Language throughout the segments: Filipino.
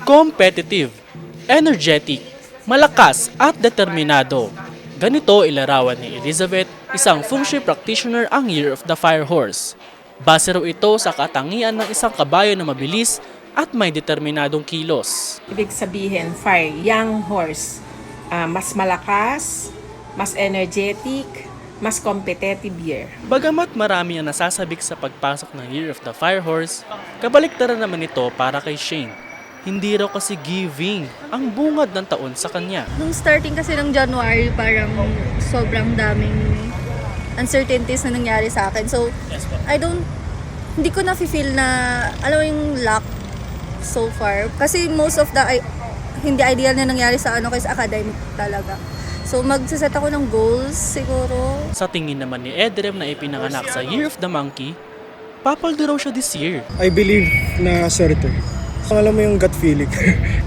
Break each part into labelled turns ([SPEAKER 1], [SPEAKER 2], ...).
[SPEAKER 1] Competitive, energetic, malakas at determinado. Ganito ilarawan ni Elizabeth, isang feng shui practitioner, ang Year of the Fire Horse. Base raw ito sa katangian ng isang kabayo na mabilis at may determinadong kilos.
[SPEAKER 2] Ibig sabihin, fire, young horse, mas malakas, mas energetic, mas competitive year.
[SPEAKER 1] Bagamat marami ang nasasabik sa pagpasok ng Year of the Fire Horse, kabaliktaran naman ito para kay Shane. Hindi raw kasi giving ang bungad ng taon sa kanya.
[SPEAKER 3] Nung starting kasi ng January, parang sobrang daming uncertainties na nangyari sa akin. So, hindi ko na-feel na, alam mo yung luck so far. Kasi most of the, hindi ideal na nangyari sa kaysa academic talaga. So, magsaset ako ng goals siguro.
[SPEAKER 1] Sa tingin naman ni Edrem na ipinanganak sa Year of the Monkey, papaldo raw siya this year.
[SPEAKER 4] I believe na swerte. Alam mo yung gut feeling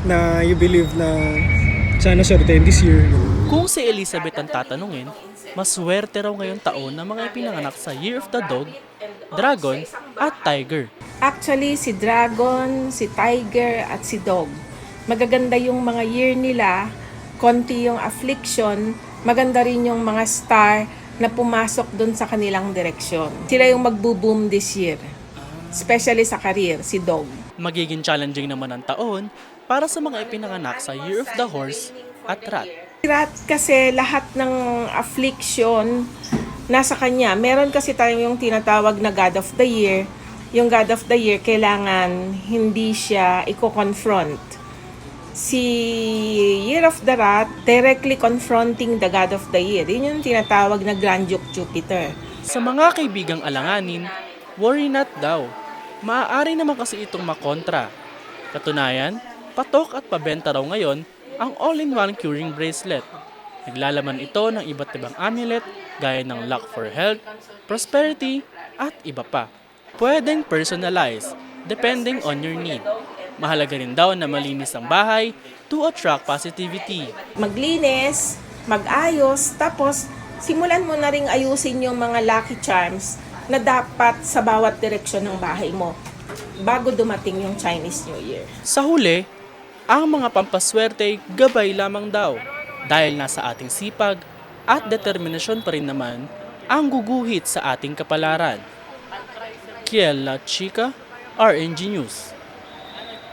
[SPEAKER 4] na you believe na sana swerte this year.
[SPEAKER 1] Kung si Elizabeth ang tatanungin, maswerte raw ngayong taon ng mga ipinanganak sa Year of the Dog, Dragon at Tiger.
[SPEAKER 2] Actually, si Dragon, si Tiger, at si Dog, magaganda yung mga year nila, konti yung affliction, maganda rin yung mga star na pumasok dun sa kanilang direksyon. Sila yung magbo-boom this year, especially sa career, si Dog.
[SPEAKER 1] Magiging challenging naman ang taon para sa mga ipinanganak sa Year of the Horse at Rat.
[SPEAKER 2] Rat kasi lahat ng affliction nasa kanya. Meron kasi tayong yung tinatawag na God of the Year. Yung God of the Year, kailangan hindi siya i-confront. Si Year of the Rat, directly confronting the God of the Year. Yun yung tinatawag na Grand Duke Jupiter.
[SPEAKER 1] Sa mga kaibigang alanganin, worry not daw. Maaari naman kasi itong makontra. Katunayan, patok at pabenta raw ngayon ang all-in-one curing bracelet. Naglalaman ito ng iba't ibang amulet gaya ng luck for health, prosperity, at iba pa. Pwedeng personalize, depending on your need. Mahalaga rin daw na malinis ang bahay to attract positivity.
[SPEAKER 2] Maglinis, mag-ayos, tapos simulan mo na ring ayusin yung mga lucky charms na dapat sa bawat direksyon ng bahay mo bago dumating yung Chinese New Year.
[SPEAKER 1] Sa huli, ang mga pampaswerte gabay lamang daw dahil nasa ating sipag at determinasyon pa rin naman ang guguhit sa ating kapalaran. Kiel La Chica, RNG News.